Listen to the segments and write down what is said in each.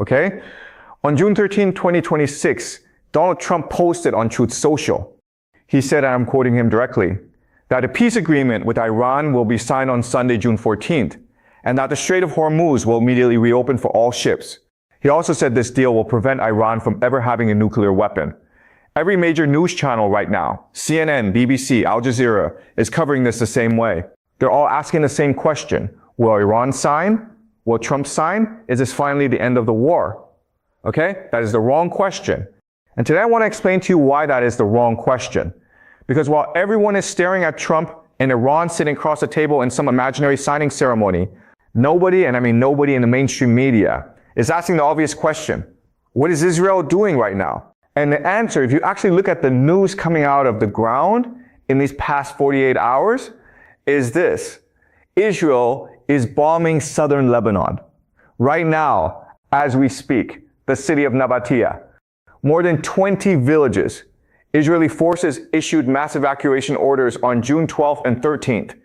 Okay? On June 13, 2026, Donald Trump posted on Truth Social. He said, and I'm quoting him directly, that a peace agreement with Iran will be signed on Sunday, June 14th, and that the Strait of Hormuz will immediately reopen for all ships. He also said this deal will prevent Iran from ever having a nuclear weapon. Every major news channel right now, CNN, BBC, Al Jazeera, is covering this the same way. They're all asking the same question. Will Iran sign? Will Trump sign? Is this finally the end of the war? Okay? That is the wrong question. And today I want to explain to you why that is the wrong question. Because while everyone is staring at Trump and Iran sitting across the table in some imaginary signing ceremony, nobody, and I mean nobody in the mainstream media, is asking the obvious question. What is Israel doing right now? And the answer, if you actually look at the news coming out of the ground in these past 48 hours, is this. Israel is bombing southern Lebanon. Right now, as we speak, the city of Nabatea. More than 20 villages. Israeli forces issued mass evacuation orders on June 12th and 13th.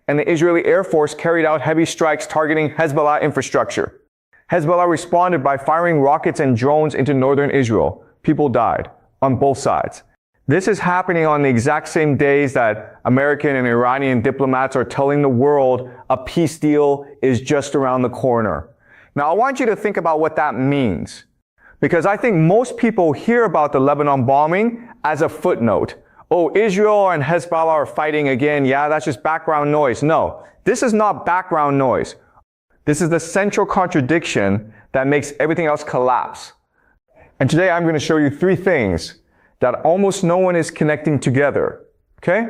And the Israeli Air Force carried out heavy strikes targeting Hezbollah infrastructure. Hezbollah responded by firing rockets and drones into northern Israel. People died on both sides. This is happening on the exact same days that American and Iranian diplomats are telling the world a peace deal is just around the corner. Now, I want you to think about what that means. Because I think most people hear about the Lebanon bombing as a footnote. Oh, Israel and Hezbollah are fighting again. Yeah, that's just background noise. No, this is not background noise. This is the central contradiction that makes everything else collapse. And today I'm going to show you three things that almost no one is connecting together. Okay?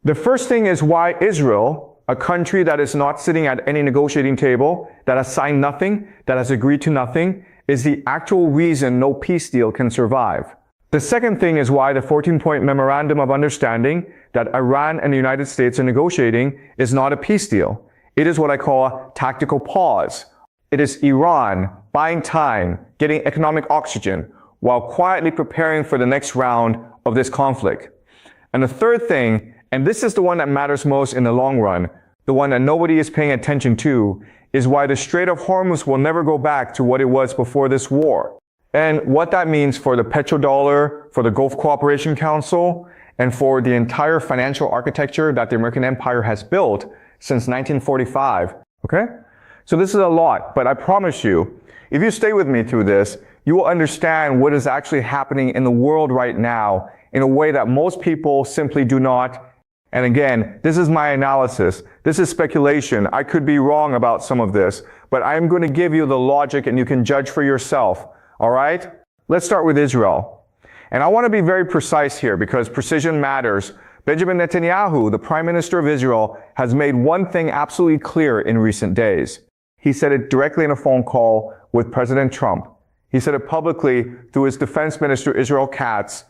The first thing is why Israel, a country that is not sitting at any negotiating table, that has signed nothing, that has agreed to nothing, is the actual reason no peace deal can survive. The second thing is why the 14-point Memorandum of Understanding that Iran and the United States are negotiating is not a peace deal. It is what I call a tactical pause. It is Iran buying time, getting economic oxygen, while quietly preparing for the next round of this conflict. And the third thing, and this is the one that matters most in the long run, the one that nobody is paying attention to, is why the Strait of Hormuz will never go back to what it was before this war. And what that means for the petrodollar, for the Gulf Cooperation Council, and for the entire financial architecture that the American empire has built since 1945. Okay? So this is a lot, but I promise you, if you stay with me through this, you will understand what is actually happening in the world right now in a way that most people simply do not. And again, this is my analysis. This is speculation. I could be wrong about some of this, but I'm going to give you the logic and you can judge for yourself. All right? Let's start with Israel. And I want to be very precise here because precision matters. Benjamin Netanyahu, the Prime Minister of Israel, has made one thing absolutely clear in recent days. He said it directly in a phone call with President Trump. He said it publicly through his Defense Minister, Israel Katz.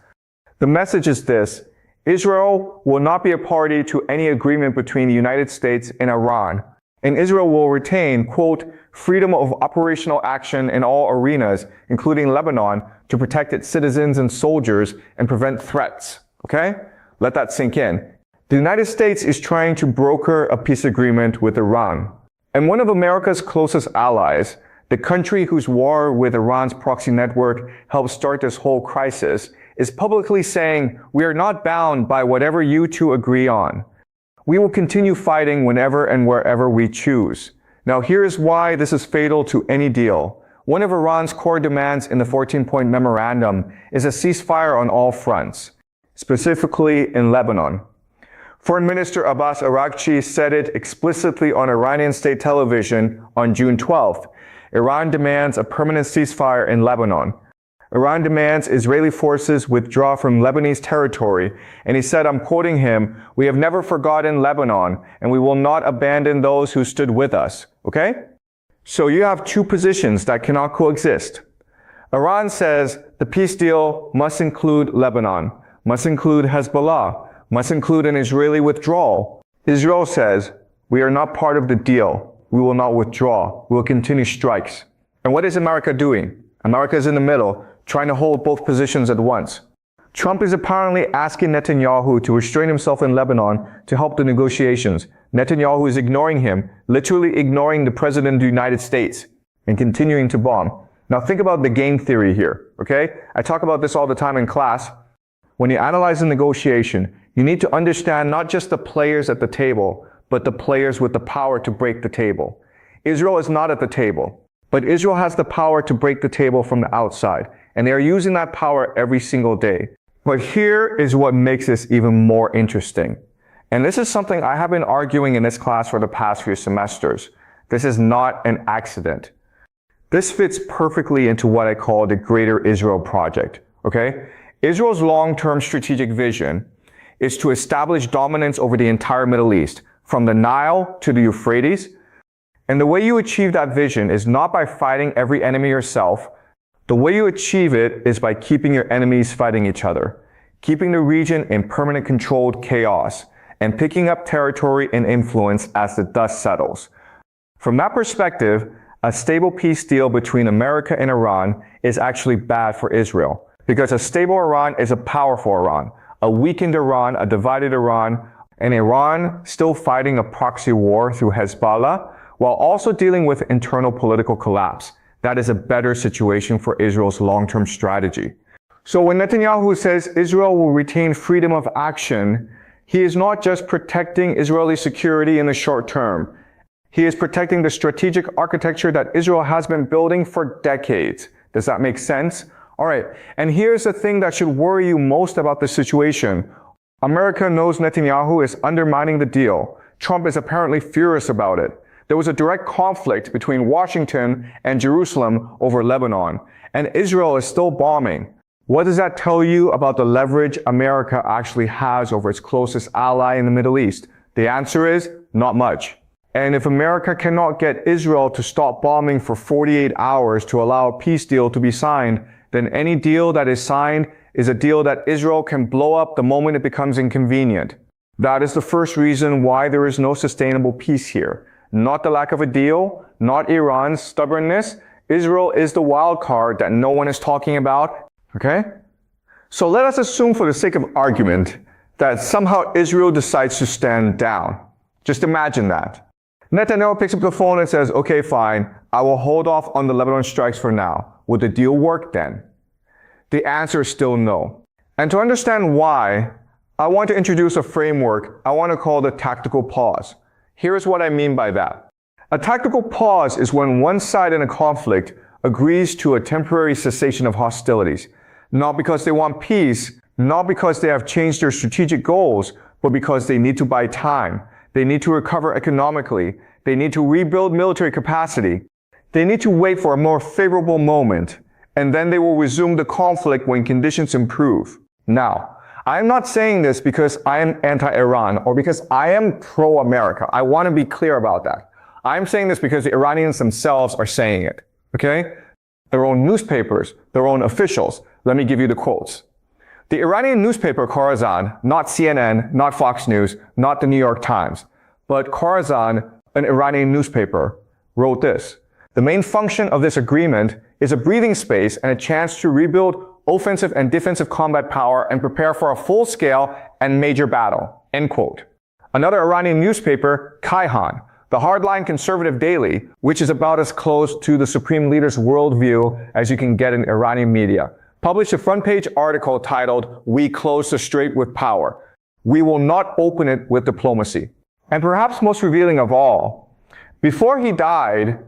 The message is this: Israel will not be a party to any agreement between the United States and Iran. And Israel will retain, quote, freedom of operational action in all arenas, including Lebanon, to protect its citizens and soldiers and prevent threats. Okay? Let that sink in. The United States is trying to broker a peace agreement with Iran. And one of America's closest allies, the country whose war with Iran's proxy network helped start this whole crisis, is publicly saying, we are not bound by whatever you two agree on. We will continue fighting whenever and wherever we choose. Now here's why this is fatal to any deal. One of Iran's core demands in the 14-point memorandum is a ceasefire on all fronts, specifically in Lebanon. Foreign Minister Abbas Araghchi said it explicitly on Iranian state television on June 12th. Iran demands a permanent ceasefire in Lebanon. Iran demands Israeli forces withdraw from Lebanese territory, and he said, I'm quoting him, we have never forgotten Lebanon, and we will not abandon those who stood with us. Okay? So you have two positions that cannot coexist. Iran says the peace deal must include Lebanon, must include Hezbollah, must include an Israeli withdrawal. Israel says, we are not part of the deal. We will not withdraw. We will continue strikes. And what is America doing? America is in the middle, trying to hold both positions at once. Trump is apparently asking Netanyahu to restrain himself in Lebanon to help the negotiations. Netanyahu is ignoring him, literally ignoring the President of the United States, and continuing to bomb. Now think about the game theory here, okay? I talk about this all the time in class. When you analyze a negotiation, you need to understand not just the players at the table, but the players with the power to break the table. Israel is not at the table, but Israel has the power to break the table from the outside, and they are using that power every single day. But here is what makes this even more interesting. And this is something I have been arguing in this class for the past few semesters. This is not an accident. This fits perfectly into what I call the Greater Israel Project, okay? Israel's long-term strategic vision is to establish dominance over the entire Middle East, from the Nile to the Euphrates. And the way you achieve that vision is not by fighting every enemy yourself. The way you achieve it is by keeping your enemies fighting each other, keeping the region in permanent controlled chaos, and picking up territory and influence as the dust settles. From that perspective, a stable peace deal between America and Iran is actually bad for Israel, because a stable Iran is a powerful Iran, a weakened Iran, a divided Iran, and Iran still fighting a proxy war through Hezbollah, while also dealing with internal political collapse. That is a better situation for Israel's long-term strategy. So when Netanyahu says Israel will retain freedom of action, he is not just protecting Israeli security in the short term. He is protecting the strategic architecture that Israel has been building for decades. Does that make sense? All right. And here's the thing that should worry you most about the situation. America knows Netanyahu is undermining the deal. Trump is apparently furious about it. There was a direct conflict between Washington and Jerusalem over Lebanon, and Israel is still bombing. What does that tell you about the leverage America actually has over its closest ally in the Middle East? The answer is not much. And if America cannot get Israel to stop bombing for 48 hours to allow a peace deal to be signed, then any deal that is signed is a deal that Israel can blow up the moment it becomes inconvenient. That is the first reason why there is no sustainable peace here. Not the lack of a deal, not Iran's stubbornness. Israel is the wild card that no one is talking about. Okay? So let us assume for the sake of argument that somehow Israel decides to stand down. Just imagine that. Netanyahu picks up the phone and says, okay, fine, I will hold off on the Lebanon strikes for now. Would the deal work then? The answer is still no. And to understand why, I want to introduce a framework I want to call the tactical pause. Here's what I mean by that. A tactical pause is when one side in a conflict agrees to a temporary cessation of hostilities, not because they want peace, not because they have changed their strategic goals, but because they need to buy time. They need to recover economically. They need to rebuild military capacity. They need to wait for a more favorable moment, and then they will resume the conflict when conditions improve. Now, I'm not saying this because I am anti-Iran or because I am pro-America. I want to be clear about that. I'm saying this because the Iranians themselves are saying it, okay? Their own newspapers, their own officials. Let me give you the quotes. The Iranian newspaper Khorasan, not CNN, not Fox News, not the New York Times, but Khorasan, an Iranian newspaper, wrote this. The main function of this agreement is a breathing space and a chance to rebuild offensive and defensive combat power and prepare for a full-scale and major battle, end quote. Another Iranian newspaper, Kayhan, the hardline conservative daily, which is about as close to the supreme leader's worldview as you can get in Iranian media, published a front-page article titled, "We close the strait with power. We will not open it with diplomacy." And perhaps most revealing of all, before he died,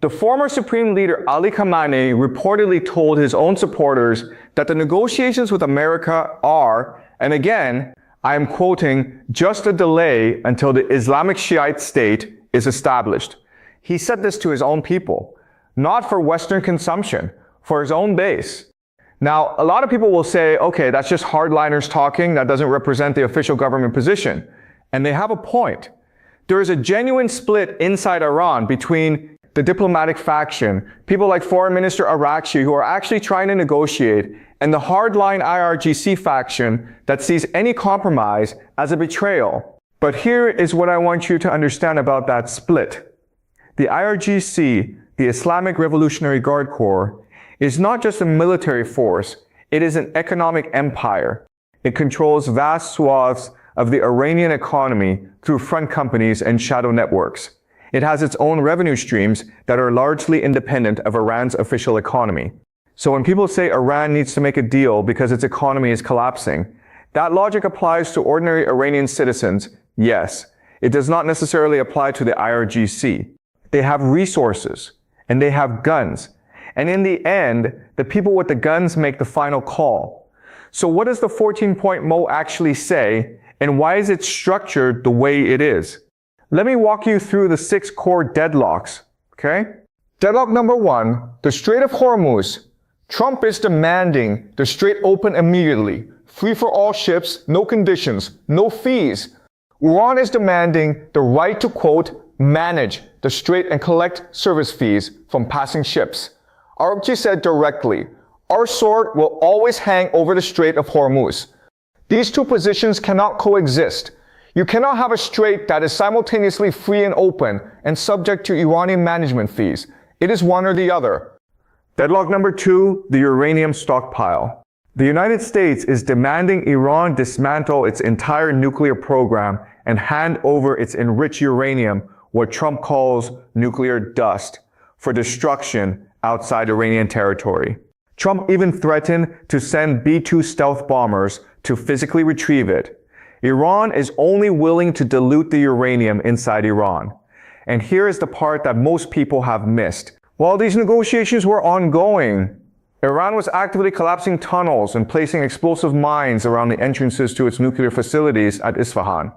the former Supreme Leader Ali Khamenei reportedly told his own supporters that the negotiations with America are, and again, I am quoting, just a delay until the Islamic Shiite state is established. He said this to his own people, not for Western consumption, for his own base. Now, a lot of people will say, okay, that's just hardliners talking, that doesn't represent the official government position. And they have a point. There is a genuine split inside Iran between the diplomatic faction, people like Foreign Minister Arakchi who are actually trying to negotiate, and the hardline IRGC faction that sees any compromise as a betrayal. But here is what I want you to understand about that split. The IRGC, the Islamic Revolutionary Guard Corps, is not just a military force, it is an economic empire. It controls vast swaths of the Iranian economy through front companies and shadow networks. It has its own revenue streams that are largely independent of Iran's official economy. So when people say Iran needs to make a deal because its economy is collapsing, that logic applies to ordinary Iranian citizens, yes. It does not necessarily apply to the IRGC. They have resources, and they have guns. And in the end, the people with the guns make the final call. So what does the 14-point MO actually say, and why is it structured the way it is? Let me walk you through the 6 core deadlocks, okay? Deadlock number 1, the Strait of Hormuz. Trump is demanding the strait open immediately, free for all ships, no conditions, no fees. Iran is demanding the right to, quote, manage the strait and collect service fees from passing ships. Arabji said directly, our sword will always hang over the Strait of Hormuz. These two positions cannot coexist. You cannot have a strait that is simultaneously free and open and subject to Iranian management fees. It is one or the other. Deadlock number 2, the uranium stockpile. The United States is demanding Iran dismantle its entire nuclear program and hand over its enriched uranium, what Trump calls nuclear dust, for destruction outside Iranian territory. Trump even threatened to send B-2 stealth bombers to physically retrieve it. Iran is only willing to dilute the uranium inside Iran. And here is the part that most people have missed. While these negotiations were ongoing, Iran was actively collapsing tunnels and placing explosive mines around the entrances to its nuclear facilities at Isfahan.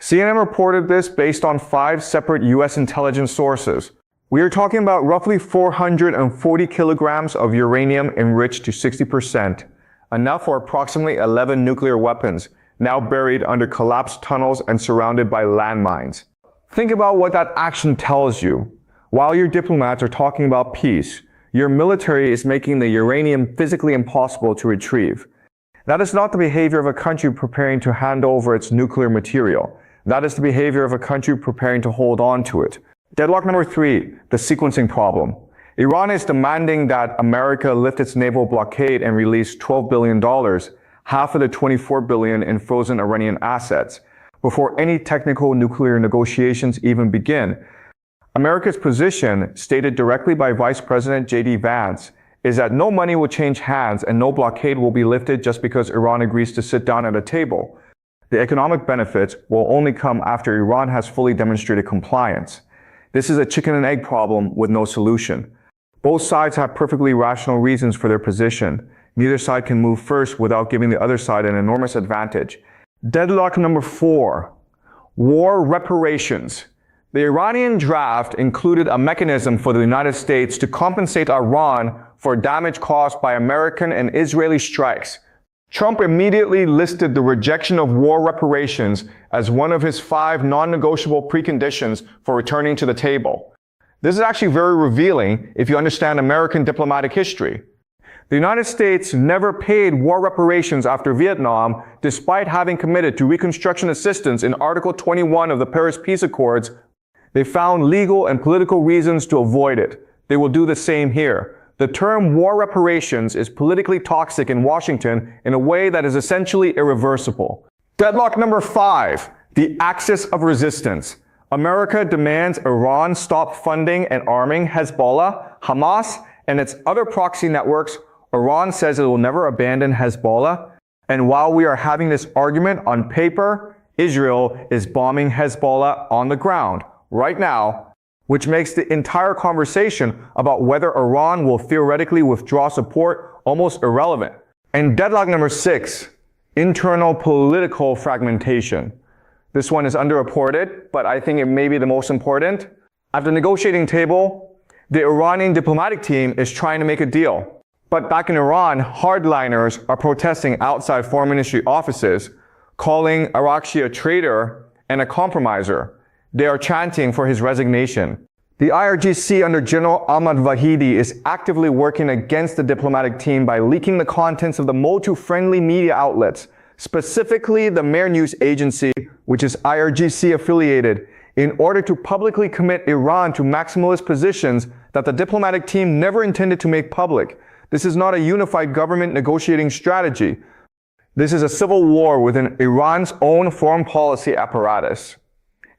CNN reported this based on 5 separate US intelligence sources. We are talking about roughly 440 kilograms of uranium enriched to 60%, enough for approximately 11 nuclear weapons, now buried under collapsed tunnels and surrounded by landmines. Think about what that action tells you. While your diplomats are talking about peace, your military is making the uranium physically impossible to retrieve. That is not the behavior of a country preparing to hand over its nuclear material. That is the behavior of a country preparing to hold on to it. Deadlock number 3, the sequencing problem. Iran is demanding that America lift its naval blockade and release $12 billion, half of the $24 billion in frozen Iranian assets, before any technical nuclear negotiations even begin. America's position, stated directly by Vice President J.D. Vance, is that no money will change hands and no blockade will be lifted just because Iran agrees to sit down at a table. The economic benefits will only come after Iran has fully demonstrated compliance. This is a chicken and egg problem with no solution. Both sides have perfectly rational reasons for their position. Neither side can move first without giving the other side an enormous advantage. Deadlock number 4, war reparations. The Iranian draft included a mechanism for the United States to compensate Iran for damage caused by American and Israeli strikes. Trump immediately listed the rejection of war reparations as one of his 5 non-negotiable preconditions for returning to the table. This is actually very revealing if you understand American diplomatic history. The United States never paid war reparations after Vietnam, despite having committed to reconstruction assistance in Article 21 of the Paris Peace Accords. They found legal and political reasons to avoid it. They will do the same here. The term war reparations is politically toxic in Washington in a way that is essentially irreversible. Deadlock number 5, the axis of resistance. America demands Iran stop funding and arming Hezbollah, Hamas, and its other proxy networks. Iran says it will never abandon Hezbollah. And while we are having this argument on paper, Israel is bombing Hezbollah on the ground right now, which makes the entire conversation about whether Iran will theoretically withdraw support almost irrelevant. And deadlock number 6, internal political fragmentation. This one is underreported, but I think it may be the most important. At the negotiating table, the Iranian diplomatic team is trying to make a deal. But back in Iran, hardliners are protesting outside foreign ministry offices, calling Arakchi a traitor and a compromiser. They are chanting for his resignation. The IRGC under General Ahmad Vahidi is actively working against the diplomatic team by leaking the contents of the Motu-friendly media outlets, specifically the Mehr News Agency, which is IRGC affiliated, in order to publicly commit Iran to maximalist positions that the diplomatic team never intended to make public. This is not a unified government negotiating strategy. This is a civil war within Iran's own foreign policy apparatus.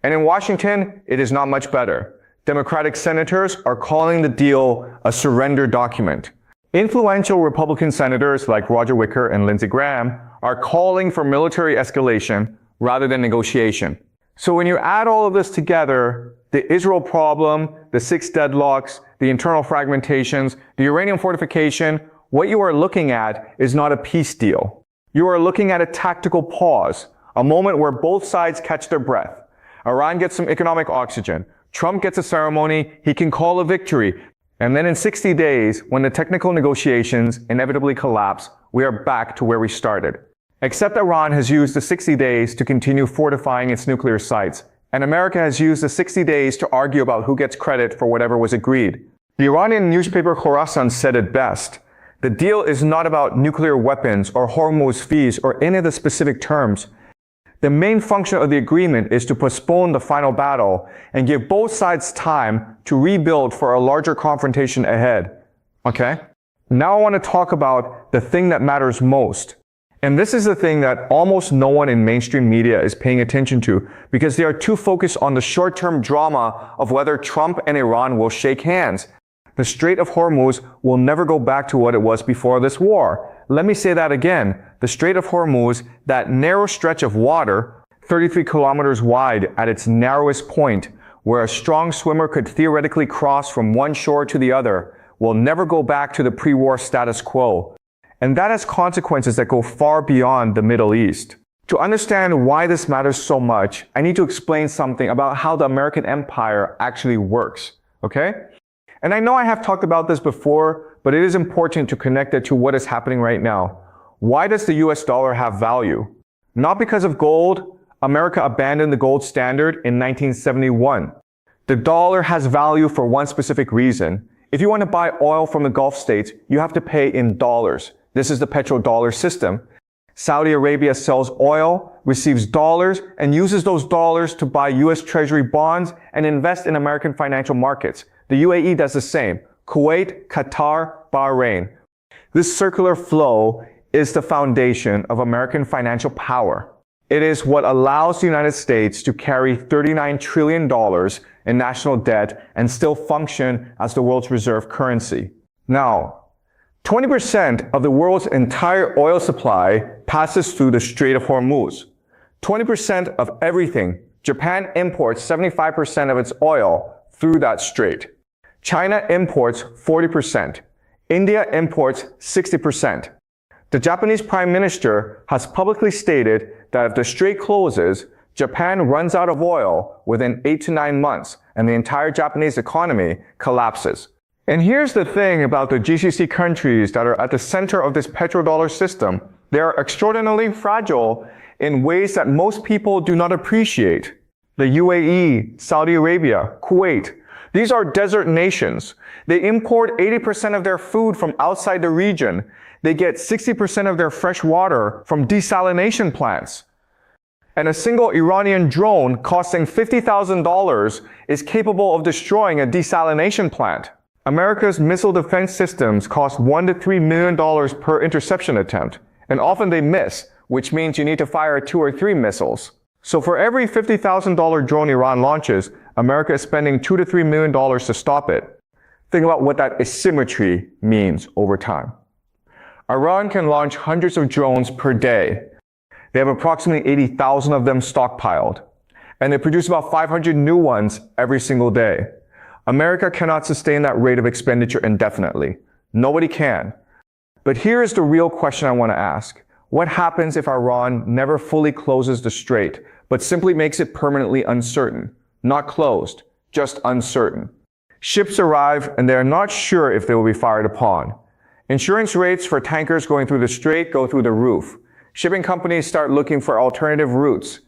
And in Washington, it is not much better. Democratic senators are calling the deal a surrender document. Influential Republican senators like Roger Wicker and Lindsey Graham are calling for military escalation rather than negotiation. So when you add all of this together, the Israel problem, the 6 deadlocks, the internal fragmentations, the uranium fortification, what you are looking at is not a peace deal. You are looking at a tactical pause, a moment where both sides catch their breath. Iran gets some economic oxygen. Trump gets a ceremony. He can call a victory. And then in 60 days, when the technical negotiations inevitably collapse, we are back to where we started. Except Iran has used the 60 days to continue fortifying its nuclear sites, and America has used the 60 days to argue about who gets credit for whatever was agreed. The Iranian newspaper Khorasan said it best. The deal is not about nuclear weapons or Hormuz fees or any of the specific terms. The main function of the agreement is to postpone the final battle and give both sides time to rebuild for a larger confrontation ahead. Okay? Now I want to talk about the thing that matters most. And this is the thing that almost no one in mainstream media is paying attention to because they are too focused on the short-term drama of whether Trump and Iran will shake hands. The Strait of Hormuz will never go back to what it was before this war. Let me say that again. The Strait of Hormuz, that narrow stretch of water, 33 kilometers wide at its narrowest point, where a strong swimmer could theoretically cross from one shore to the other, will never go back to the pre-war status quo. And that has consequences that go far beyond the Middle East. To understand why this matters so much, I need to explain something about how the American empire actually works, okay? And I know I have talked about this before, but it is important to connect it to what is happening right now. Why does the US dollar have value? Not because of gold. America abandoned the gold standard in 1971. The dollar has value for one specific reason. If you want to buy oil from the Gulf states, you have to pay in dollars. This is the petrodollar system. Saudi Arabia sells oil, receives dollars, and uses those dollars to buy US Treasury bonds and invest in American financial markets. The UAE does the same. Kuwait, Qatar, Bahrain. This circular flow is the foundation of American financial power. It is what allows the United States to carry $39 trillion in national debt and still function as the world's reserve currency. Now, 20% of the world's entire oil supply passes through the Strait of Hormuz. 20% of everything. Japan imports 75% of its oil through that strait. China imports 40%. India imports 60%. The Japanese Prime Minister has publicly stated that if the strait closes, Japan runs out of oil within 8 to 9 months and the entire Japanese economy collapses. And here's the thing about the GCC countries that are at the center of this petrodollar system. They are extraordinarily fragile in ways that most people do not appreciate. The UAE, Saudi Arabia, Kuwait, these are desert nations. They import 80% of their food from outside the region. They get 60% of their fresh water from desalination plants. And a single Iranian drone costing $50,000 is capable of destroying a desalination plant. America's missile defense systems cost $1 to $3 million per interception attempt, and often they miss, which means you need to fire 2 or 3 missiles. So for every $50,000 drone Iran launches, America is spending $2 to $3 million to stop it. Think about what that asymmetry means over time. Iran can launch hundreds of drones per day. They have approximately 80,000 of them stockpiled, and they produce about 500 new ones every single day. America cannot sustain that rate of expenditure indefinitely. Nobody can. But here is the real question I want to ask. What happens if Iran never fully closes the strait, but simply makes it permanently uncertain? Not closed, just uncertain. Ships arrive and they are not sure if they will be fired upon. Insurance rates for tankers going through the strait go through the roof. Shipping companies start looking for alternative routes.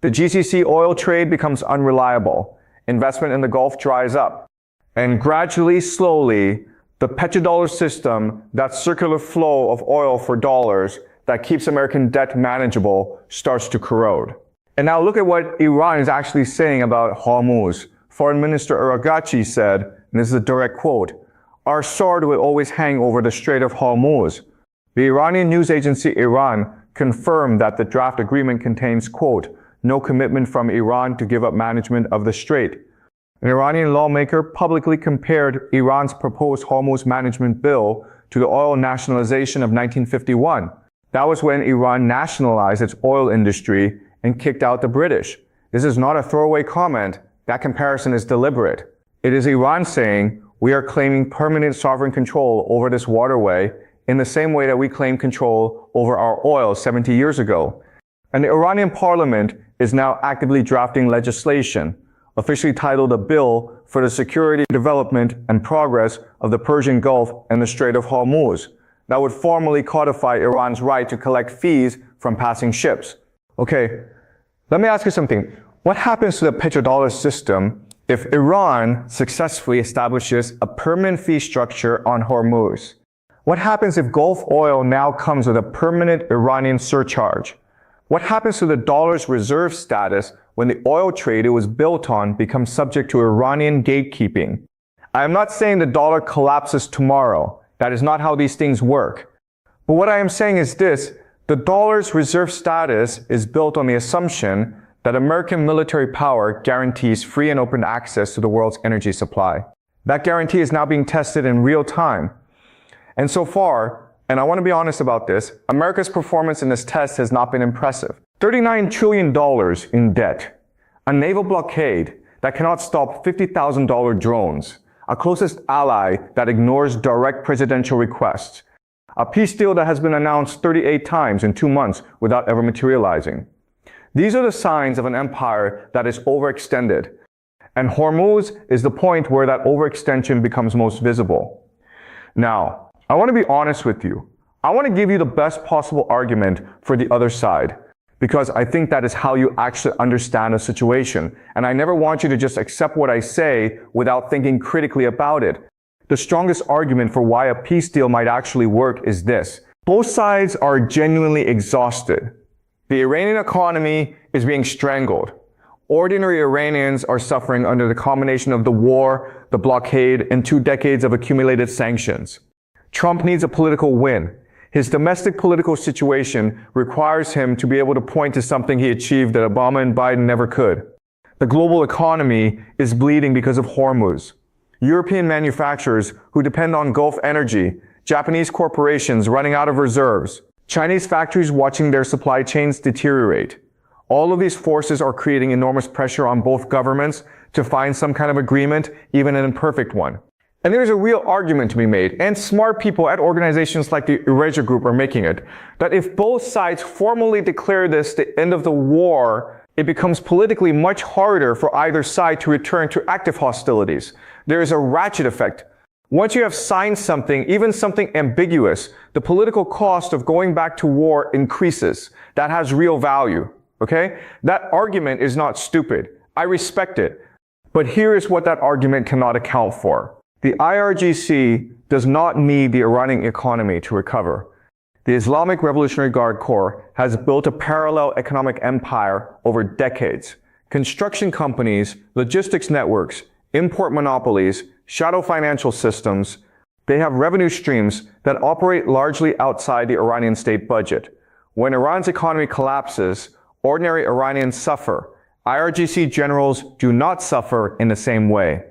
The GCC oil trade becomes unreliable. Investment in the Gulf dries up. And gradually, slowly, the petrodollar system, that circular flow of oil for dollars that keeps American debt manageable, starts to corrode. And now look at what Iran is actually saying about Hormuz. Foreign Minister Araghchi said, and this is a direct quote, "Our sword will always hang over the Strait of Hormuz." The Iranian news agency Iran confirmed that the draft agreement contains, quote, "no commitment from Iran to give up management of the strait." An Iranian lawmaker publicly compared Iran's proposed Hormuz Management Bill to the oil nationalization of 1951. That was when Iran nationalized its oil industry and kicked out the British. This is not a throwaway comment. That comparison is deliberate. It is Iran saying, we are claiming permanent sovereign control over this waterway in the same way that we claimed control over our oil 70 years ago. And the Iranian parliament is now actively drafting legislation, officially titled a Bill for the Security, Development, and Progress of the Persian Gulf and the Strait of Hormuz, that would formally codify Iran's right to collect fees from passing ships. Okay, let me ask you something. What happens to the petrodollar system if Iran successfully establishes a permanent fee structure on Hormuz? What happens if Gulf oil now comes with a permanent Iranian surcharge? What happens to the dollar's reserve status when the oil trade it was built on becomes subject to Iranian gatekeeping? I am not saying the dollar collapses tomorrow. That is not how these things work. But what I am saying is this: the dollar's reserve status is built on the assumption that American military power guarantees free and open access to the world's energy supply. That guarantee is now being tested in real time. And so far, and I want to be honest about this, America's performance in this test has not been impressive. $39 trillion in debt, a naval blockade that cannot stop $50,000 drones, a closest ally that ignores direct presidential requests, a peace deal that has been announced 38 times in 2 months without ever materializing. These are the signs of an empire that is overextended, and Hormuz is the point where that overextension becomes most visible. Now, I want to be honest with you. I want to give you the best possible argument for the other side, because I think that is how you actually understand a situation. And I never want you to just accept what I say without thinking critically about it. The strongest argument for why a peace deal might actually work is this: both sides are genuinely exhausted. The Iranian economy is being strangled. Ordinary Iranians are suffering under the combination of the war, the blockade, and 2 decades of accumulated sanctions. Trump needs a political win. His domestic political situation requires him to be able to point to something he achieved that Obama and Biden never could. The global economy is bleeding because of Hormuz. European manufacturers who depend on Gulf energy, Japanese corporations running out of reserves, Chinese factories watching their supply chains deteriorate. All of these forces are creating enormous pressure on both governments to find some kind of agreement, even an imperfect one. And there's a real argument to be made, and smart people at organizations like the Erasure Group are making it, that if both sides formally declare this the end of the war, it becomes politically much harder for either side to return to active hostilities. There is a ratchet effect. Once you have signed something, even something ambiguous, the political cost of going back to war increases. That has real value, okay? That argument is not stupid. I respect it. But here is what that argument cannot account for. The IRGC does not need the Iranian economy to recover. The Islamic Revolutionary Guard Corps has built a parallel economic empire over decades. Construction companies, logistics networks, import monopolies, shadow financial systems, they have revenue streams that operate largely outside the Iranian state budget. When Iran's economy collapses, ordinary Iranians suffer. IRGC generals do not suffer in the same way.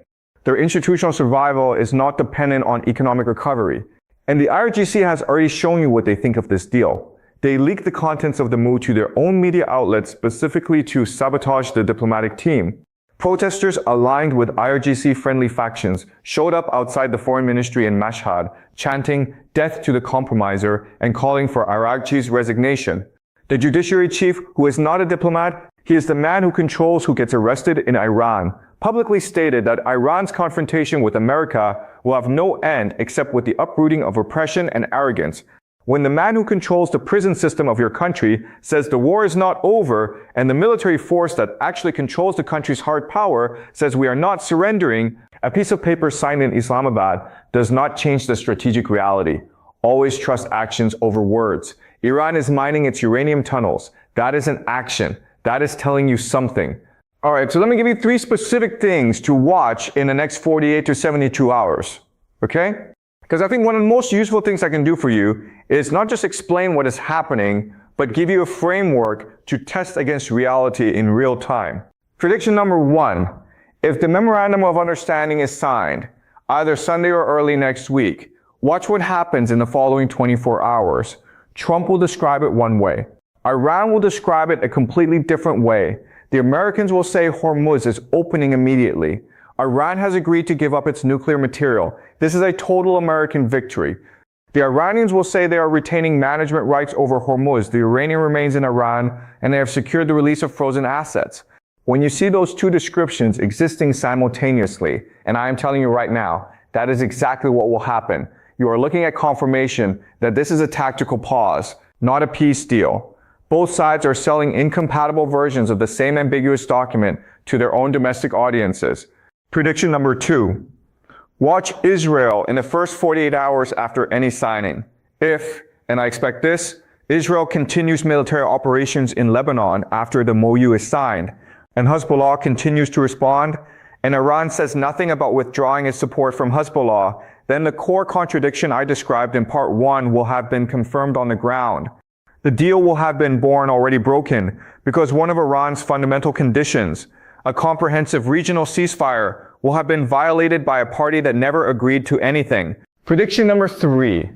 Their institutional survival is not dependent on economic recovery. And the IRGC has already shown you what they think of this deal. They leaked the contents of the move to their own media outlets specifically to sabotage the diplomatic team. Protesters aligned with IRGC-friendly factions showed up outside the foreign ministry in Mashhad, chanting "Death to the compromiser" and calling for Araghchi's resignation. The judiciary chief, who is not a diplomat, he is the man who controls who gets arrested in Iran, publicly stated that Iran's confrontation with America will have no end except with the uprooting of oppression and arrogance. When the man who controls the prison system of your country says the war is not over, and the military force that actually controls the country's hard power says we are not surrendering, a piece of paper signed in Islamabad does not change the strategic reality. Always trust actions over words. Iran is mining its uranium tunnels. That is an action. That is telling you something. Alright, so let me give you 3 specific things to watch in the next 48 to 72 hours. Okay? Because I think one of the most useful things I can do for you is not just explain what is happening, but give you a framework to test against reality in real time. Prediction number 1. If the Memorandum of Understanding is signed, either Sunday or early next week, watch what happens in the following 24 hours. Trump will describe it one way. Iran will describe it a completely different way. The Americans will say Hormuz is opening immediately. Iran has agreed to give up its nuclear material. This is a total American victory. The Iranians will say they are retaining management rights over Hormuz. The uranium remains in Iran, and they have secured the release of frozen assets. When you see those two descriptions existing simultaneously, and I am telling you right now, that is exactly what will happen. You are looking at confirmation that this is a tactical pause, not a peace deal. Both sides are selling incompatible versions of the same ambiguous document to their own domestic audiences. Prediction number 2. Watch Israel in the first 48 hours after any signing. If, and I expect this, Israel continues military operations in Lebanon after the MOU is signed, and Hezbollah continues to respond, and Iran says nothing about withdrawing its support from Hezbollah, then the core contradiction I described in part 1 will have been confirmed on the ground. The deal will have been already broken, because one of Iran's fundamental conditions, a comprehensive regional ceasefire, will have been violated by a party that never agreed to anything. Prediction number 3.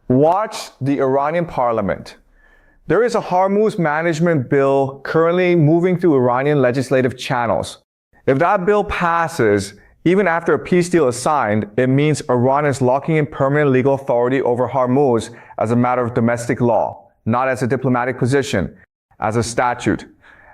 Watch the Iranian parliament. There is a Hormuz management bill currently moving through Iranian legislative channels. If that bill passes, even after a peace deal is signed, it means Iran is locking in permanent legal authority over Hormuz as a matter of domestic law, not as a diplomatic position, as a statute.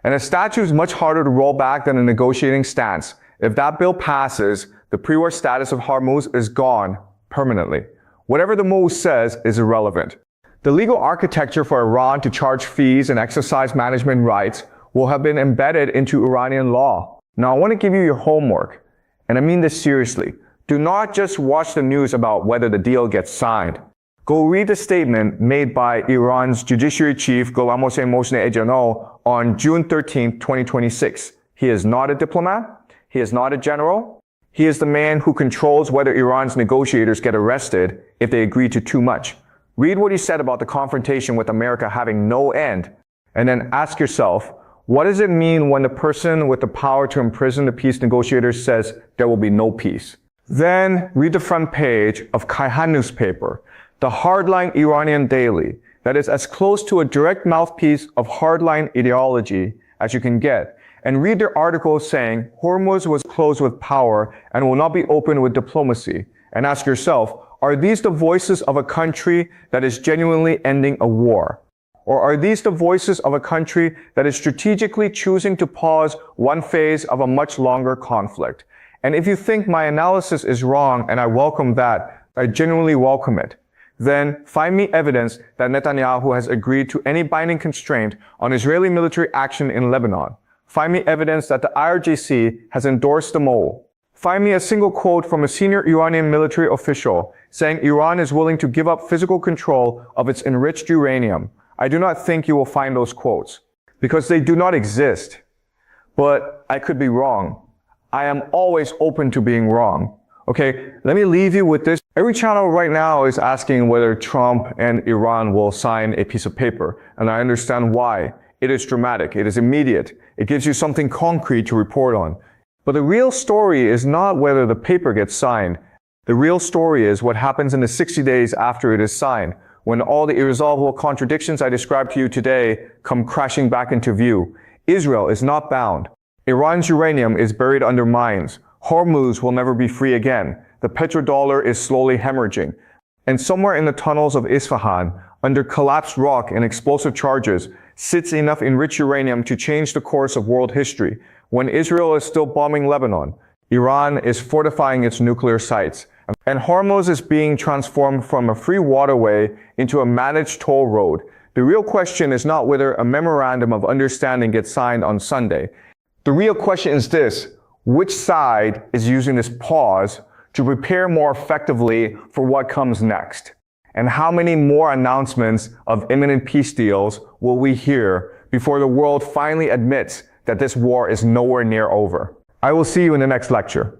And a statute is much harder to roll back than a negotiating stance. If that bill passes, the pre-war status of Hormuz is gone permanently. Whatever the MOU says is irrelevant. The legal architecture for Iran to charge fees and exercise management rights will have been embedded into Iranian law. Now I want to give you your homework, and I mean this seriously. Do not just watch the news about whether the deal gets signed. Go read the statement made by Iran's Judiciary Chief Gholam Hossein Mohsen on June 13, 2026. He is not a diplomat. He is not a general. He is the man who controls whether Iran's negotiators get arrested if they agree to too much. Read what he said about the confrontation with America having no end, and then ask yourself, what does it mean when the person with the power to imprison the peace negotiators says there will be no peace? Then read the front page of Kayhan newspaper, the hardline Iranian daily, that is as close to a direct mouthpiece of hardline ideology as you can get, and read their article saying Hormuz was closed with power and will not be open with diplomacy. And ask yourself, are these the voices of a country that is genuinely ending a war? Or are these the voices of a country that is strategically choosing to pause one phase of a much longer conflict? And if you think my analysis is wrong, and I welcome that, I genuinely welcome it, then find me evidence that Netanyahu has agreed to any binding constraint on Israeli military action in Lebanon. Find me evidence that the IRGC has endorsed the MOU. Find me a single quote from a senior Iranian military official saying Iran is willing to give up physical control of its enriched uranium. I do not think you will find those quotes, because they do not exist. But I could be wrong. I am always open to being wrong. Okay, let me leave you with this. Every channel right now is asking whether Trump and Iran will sign a piece of paper, and I understand why. It is dramatic. It is immediate. It gives you something concrete to report on. But the real story is not whether the paper gets signed. The real story is what happens in the 60 days after it is signed, when all the irresolvable contradictions I described to you today come crashing back into view. Israel is not bound. Iran's uranium is buried under mines. Hormuz will never be free again. The petrodollar is slowly hemorrhaging. And somewhere in the tunnels of Isfahan, under collapsed rock and explosive charges, sits enough enriched uranium to change the course of world history. When Israel is still bombing Lebanon, Iran is fortifying its nuclear sites. And Hormuz is being transformed from a free waterway into a managed toll road. The real question is not whether a memorandum of understanding gets signed on Sunday. The real question is this: which side is using this pause to prepare more effectively for what comes next? And how many more announcements of imminent peace deals will we hear before the world finally admits that this war is nowhere near over? I will see you in the next lecture.